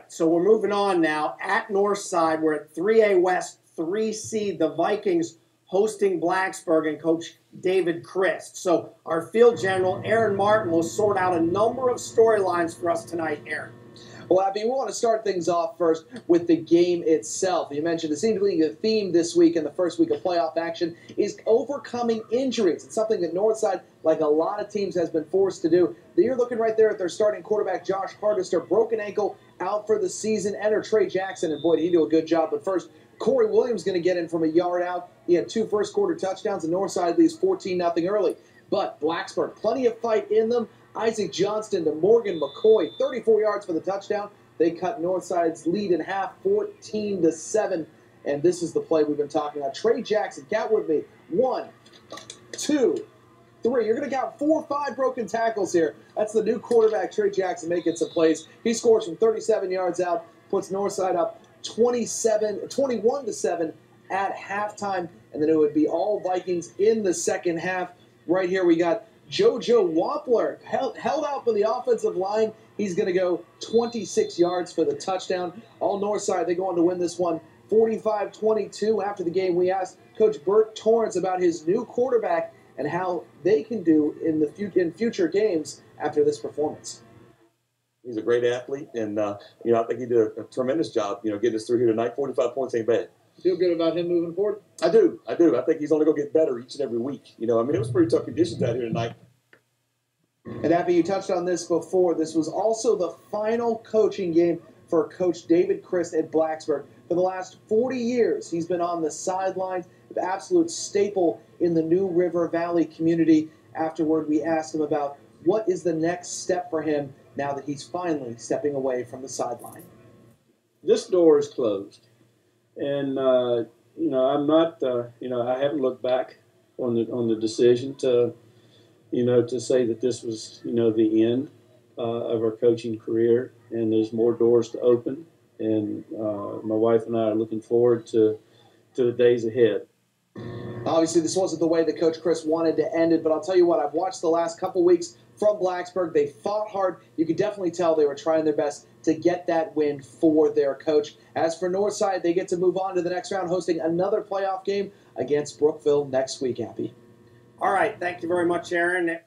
so we're moving on now. At Northside, we're at 3A West, 3 seed, the Vikings hosting Blacksburg and Coach David Christ. So our field general, Aaron Martin, will sort out a number of storylines for us tonight, Aaron. Well, Abby, we want to start things off first with the game itself. You mentioned it seemed to be the theme this week in the first week of playoff action is overcoming injuries. It's something that Northside, like a lot of teams, has been forced to do. You're looking right there at their starting quarterback, Josh Hardister, broken ankle, out for the season. Enter Trey Jackson, and boy, did he do a good job. But first, Corey Williams going to get in from a yard out. He had 2 first-quarter touchdowns, and Northside leads 14-0 early. But Blacksburg, plenty of fight in them. Isaac Johnston to Morgan McCoy, 34 yards for the touchdown. They cut Northside's lead in half, 14-7. And this is the play we've been talking about. Trey Jackson, count with me. 1, 2, 3. You're going to count 4 or 5 broken tackles here. That's the new quarterback, Trey Jackson, making some plays. He scores from 37 yards out, puts Northside up 21-7 at halftime. And then it would be all Vikings in the second half. Right here we got JoJo Wampler held out for the offensive line. He's going to go 26 yards for the touchdown. All Northside, they go on to win this one 45-22. After the game, we asked Coach Bert Torrance about his new quarterback and how they can do in future games after this performance. He's a great athlete, and I think he did a tremendous job. Getting us through here tonight. 45 points ain't bad. Feel good about him moving forward? I do. I think he's only going to get better each and every week. It was pretty tough conditions out here tonight. And Abby, you touched on this before. This was also the final coaching game for Coach David Christ at Blacksburg. For the last 40 years, he's been on the sidelines, an absolute staple in the New River Valley community. Afterward, we asked him about what is the next step for him now that he's finally stepping away from the sideline. This door is closed. And, I'm not, I haven't looked back on the decision to say that this was, the end of our coaching career. And there's more doors to open. And my wife and I are looking forward to the days ahead. Obviously, this wasn't the way that Coach Chris wanted to end it, but I'll tell you what, I've watched the last couple weeks from Blacksburg. They fought hard. You could definitely tell they were trying their best to get that win for their coach. As for Northside, they get to move on to the next round, hosting another playoff game against Brookville next week, Abby. All right, thank you very much, Aaron.